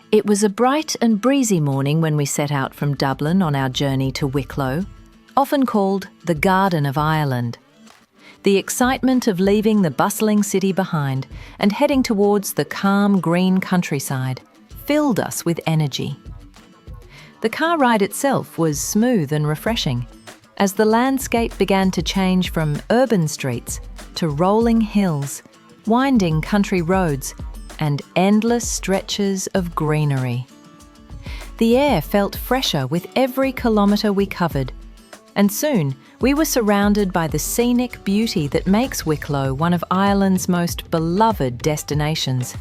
It was a bright and breezy morning when we set out from Dublin on our journey to Wicklow, often called the Garden of Ireland. The excitement of leaving the bustling city behind and heading towards the calm green countryside filled us with energy. The car ride itself was smooth and refreshing, as the landscape began to change from urban streets to rolling hills, winding country roads, and endless stretches of greenery. The air felt fresher with every kilometre we covered, and soon we were surrounded by the scenic beauty that makes Wicklow one of Ireland's most beloved destinations.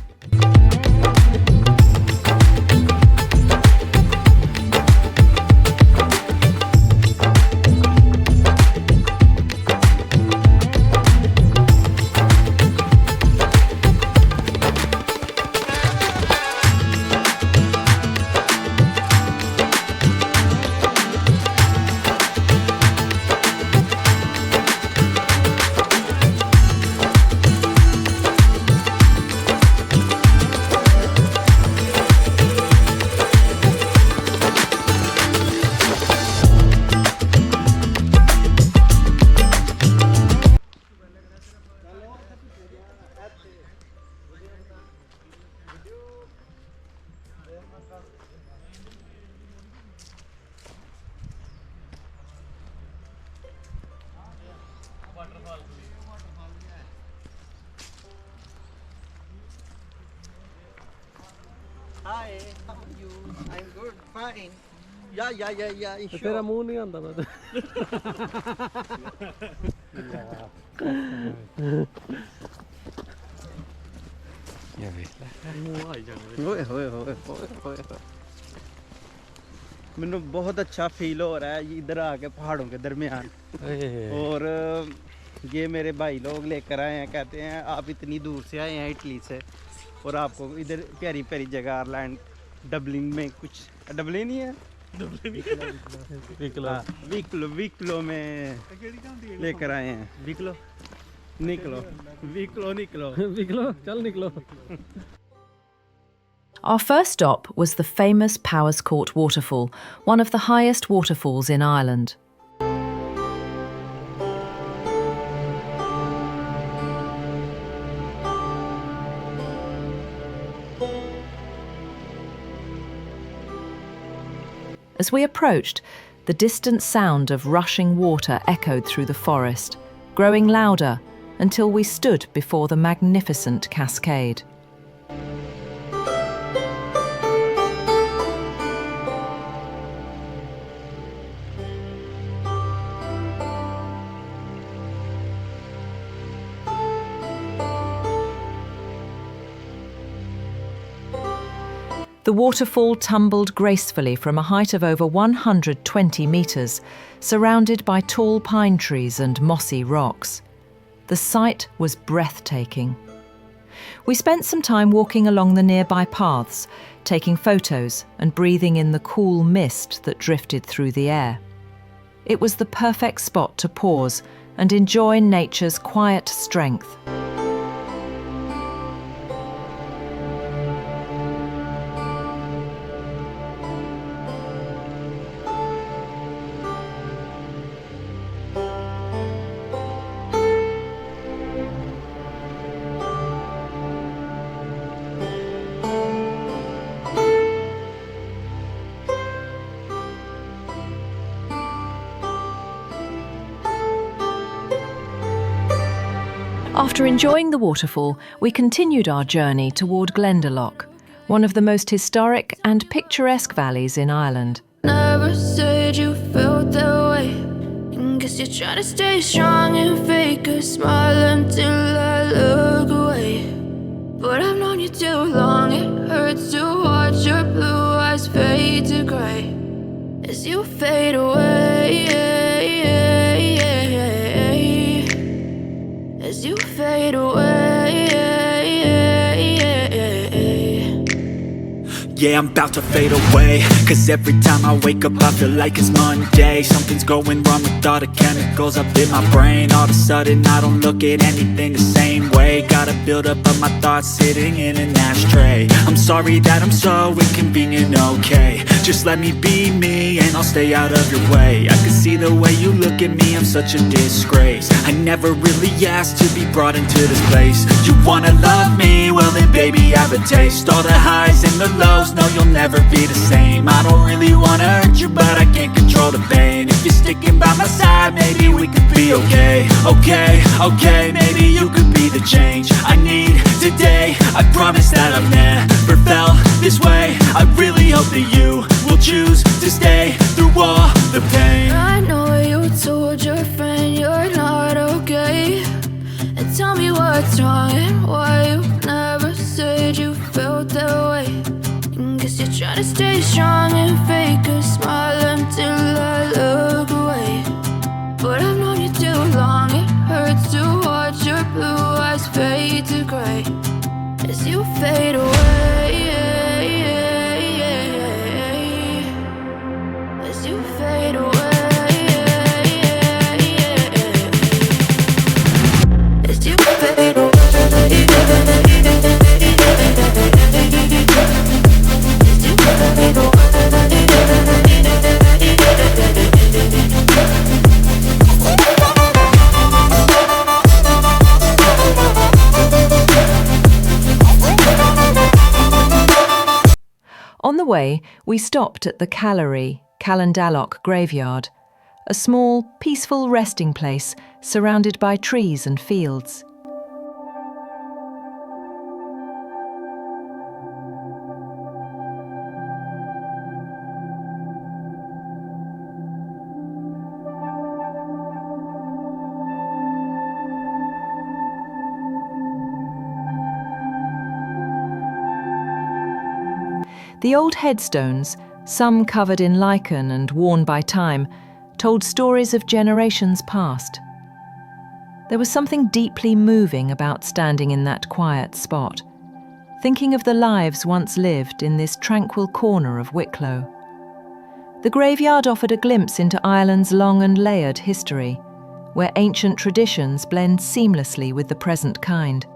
Waterfall. Hi, how are you? I'm good, fine. Yeah, ਤੇ sure. ਤੇਰਾ ਮੂੰਹ ਨਹੀਂ ਆਉਂਦਾ ਮੈਂ ये ਵੇਖ ਲੈ ਮੂੰਹ ਆਈ ਜਾਣਾ ओए मैंने बहुत अच्छा फील हो रहा है इधर आके पहाड़ों के दरमियान। और ये मेरे भाई लोग लेकर आए हैं, कहते हैं आप इतनी दूर से आए हैं इटली से और आपको इधर प्यारी प्यारी जगह आयरलैंड डबलिन में कुछ डबलिन ही है विक्लो में लेकर आए हैं। निकलो चल निकलो। Our first stop was the famous Powerscourt waterfall, one of the highest waterfalls in Ireland. As we approached, the distant sound of rushing water echoed through the forest, growing louder until we stood before the magnificent cascade. The waterfall tumbled gracefully from a height of over 120 metres, surrounded by tall pine trees and mossy rocks. The sight was breathtaking. We spent some time walking along the nearby paths, taking photos and breathing in the cool mist that drifted through the air. It was the perfect spot to pause and enjoy nature's quiet strength. After enjoying the waterfall, we continued our journey toward Glendalough, one of the most historic and picturesque valleys in Ireland. Never said you felt that way. Guess you're trying to stay strong and fake a smile until I look away. But I've known you too long, it hurts to watch your blue eyes fade to grey as you fade away. As you fade away. Yeah, I'm about to fade away, cause every time I wake up I feel like it's Monday. Something's going wrong with all the chemicals up in my brain. All of a sudden I don't look at anything the same way. Got a buildup of my thoughts sitting in an ashtray. I'm sorry that I'm so inconvenient, okay. Just let me be me and I'll stay out of your way. I can see the way you look at me, I'm such a disgrace. I never really asked to be brought into this place. You wanna love me? Well then baby I have a taste. All the highs and the lows, no you'll never be the same. I don't really wanna hurt you but I can't control the pain. If you're sticking by my side maybe we could be okay. Okay, maybe you could be the change I need today. I promise that I've never felt this way. I really hope that you will choose to stay through all the pain. I know you told your friend you're not okay, and tell me what's wrong and why you never said you felt that way. And guess you're trying to stay strong and fake a smile until I look away. But I've known you too long, it hurts to watch your blue eyes fade to grey as you fade away. As you fade away. As you fade away. On the way, we stopped at the Glendalough graveyard, a small, peaceful resting place surrounded by trees and fields. The old headstones, some covered in lichen and worn by time, told stories of generations past. There was something deeply moving about standing in that quiet spot, thinking of the lives once lived in this tranquil corner of Wicklow. The graveyard offered a glimpse into Ireland's long and layered history, where ancient traditions blend seamlessly with the present kind.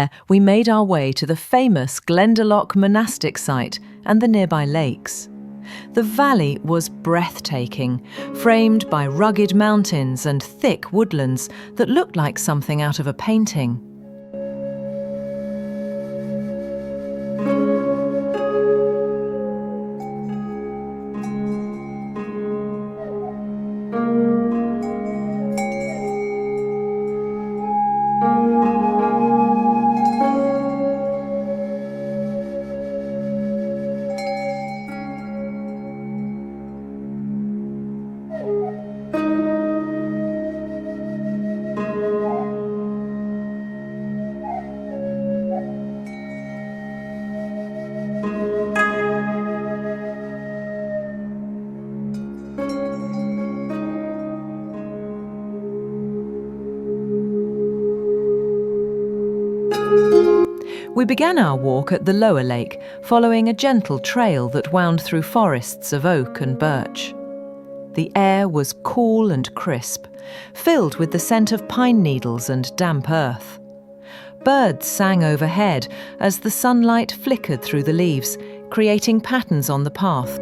there, we made our way to the famous Glendalough monastic site and the nearby lakes. The valley was breathtaking, framed by rugged mountains and thick woodlands that looked like something out of a painting. We began our walk at the lower lake, following a gentle trail that wound through forests of oak and birch. The air was cool and crisp, filled with the scent of pine needles and damp earth. Birds sang overhead as the sunlight flickered through the leaves, creating patterns on the path.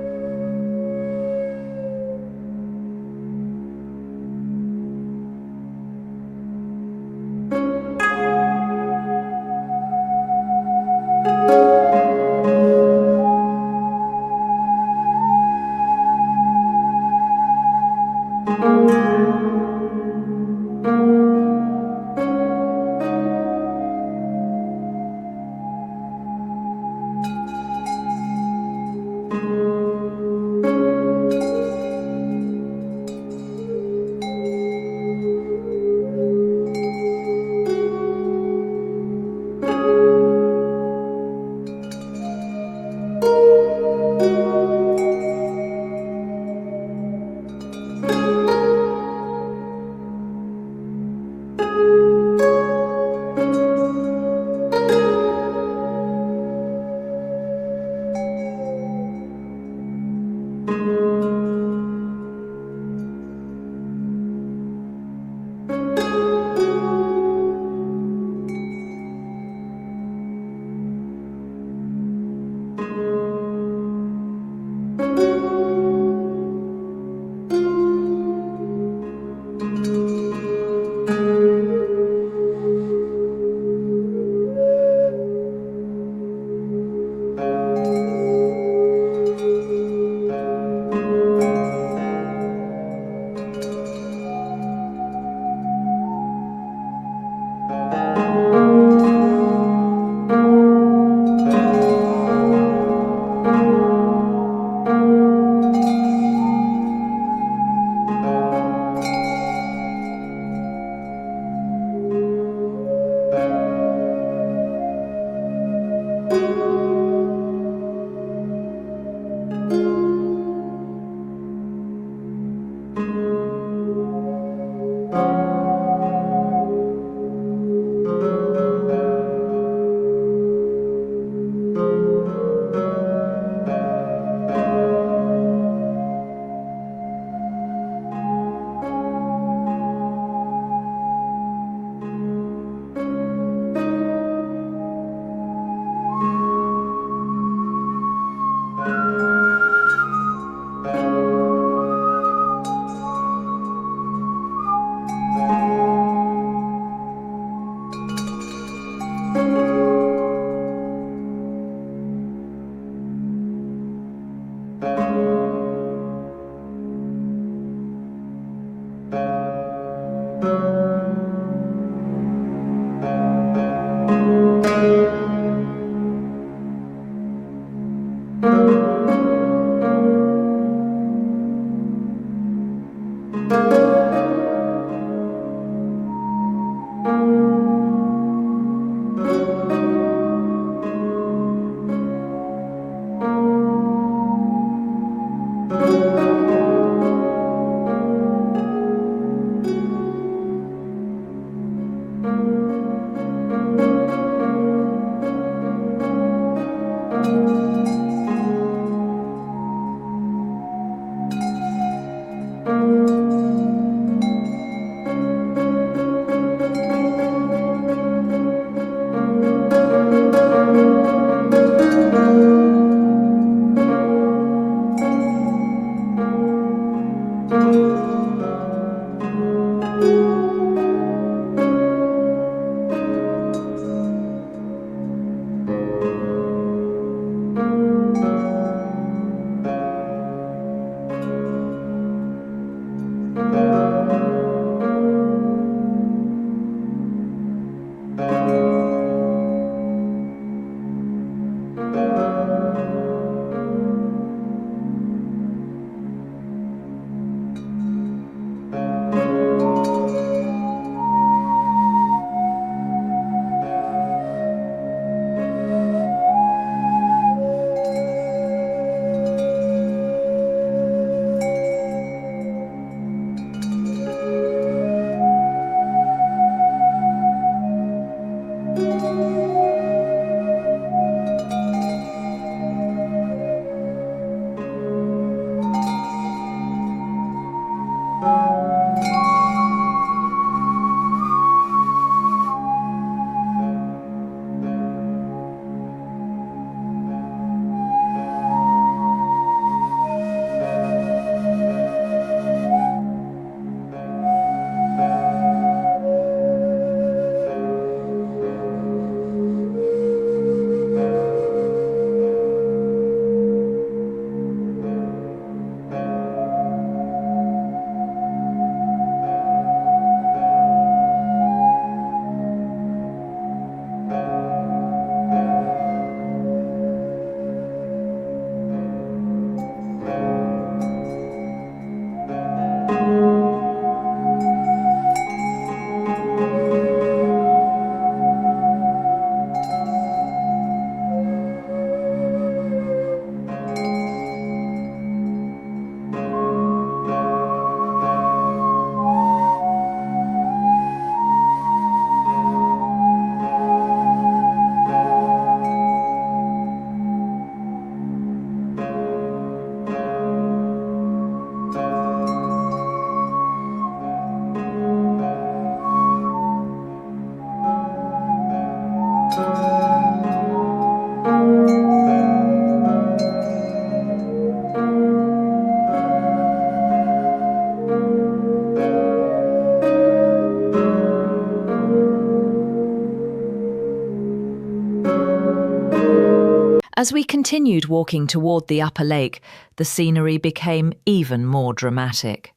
As we continued walking toward the upper lake, the scenery became even more dramatic.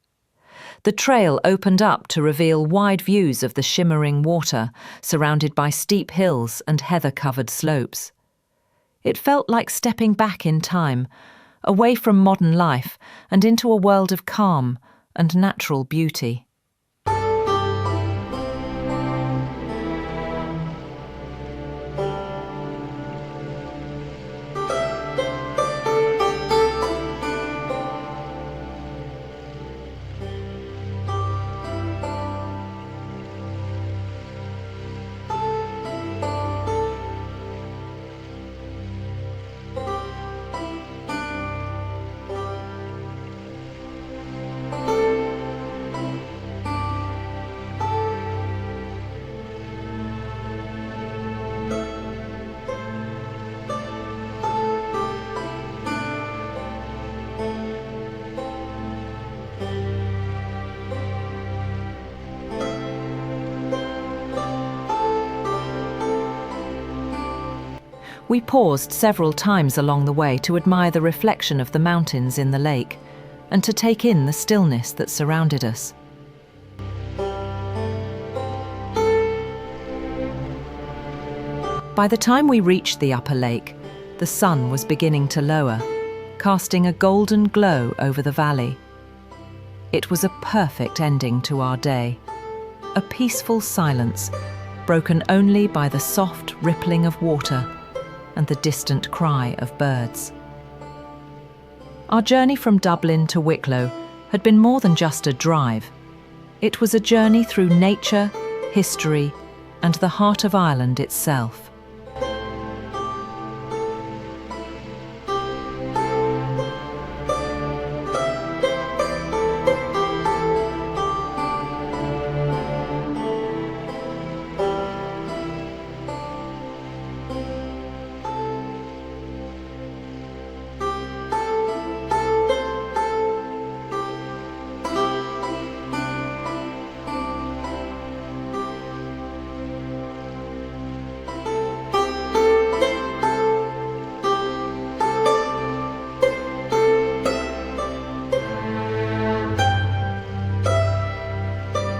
The trail opened up to reveal wide views of the shimmering water, surrounded by steep hills and heather-covered slopes. It felt like stepping back in time, away from modern life and into a world of calm and natural beauty. We paused several times along the way to admire the reflection of the mountains in the lake and to take in the stillness that surrounded us. By the time we reached the upper lake, the sun was beginning to lower, casting a golden glow over the valley. It was a perfect ending to our day, a peaceful silence broken only by the soft rippling of water and the distant cry of birds. Our journey from Dublin to Wicklow had been more than just a drive. It was a journey through nature, history, and the heart of Ireland itself.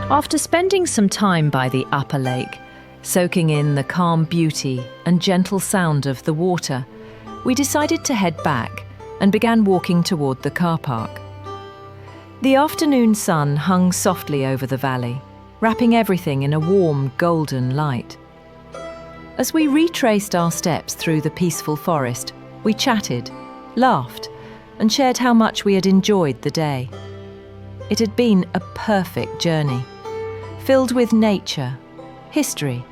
After spending some time by the upper lake, soaking in the calm beauty and gentle sound of the water, we decided to head back and began walking toward the car park. The afternoon sun hung softly over the valley, wrapping everything in a warm golden light. As we retraced our steps through the peaceful forest, we chatted, laughed, and shared how much we had enjoyed the day. It had been a perfect journey, filled with nature, history,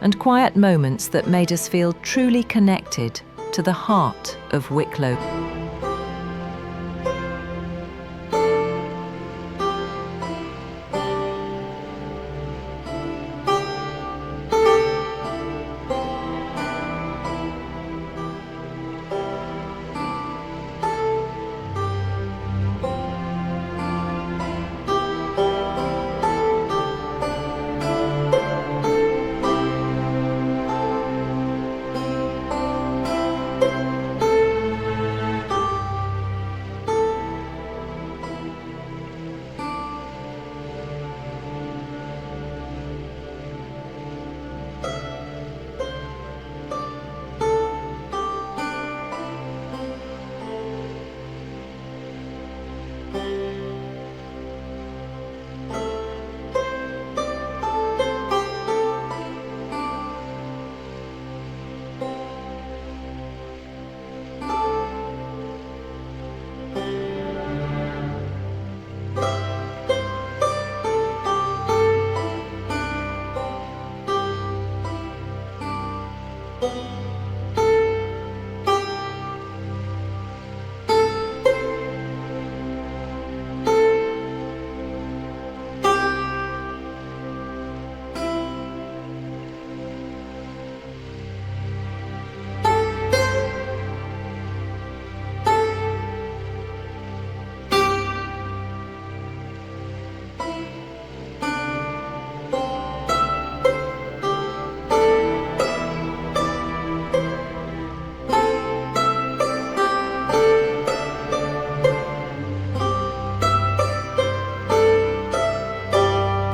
and quiet moments that made us feel truly connected to the heart of Wicklow.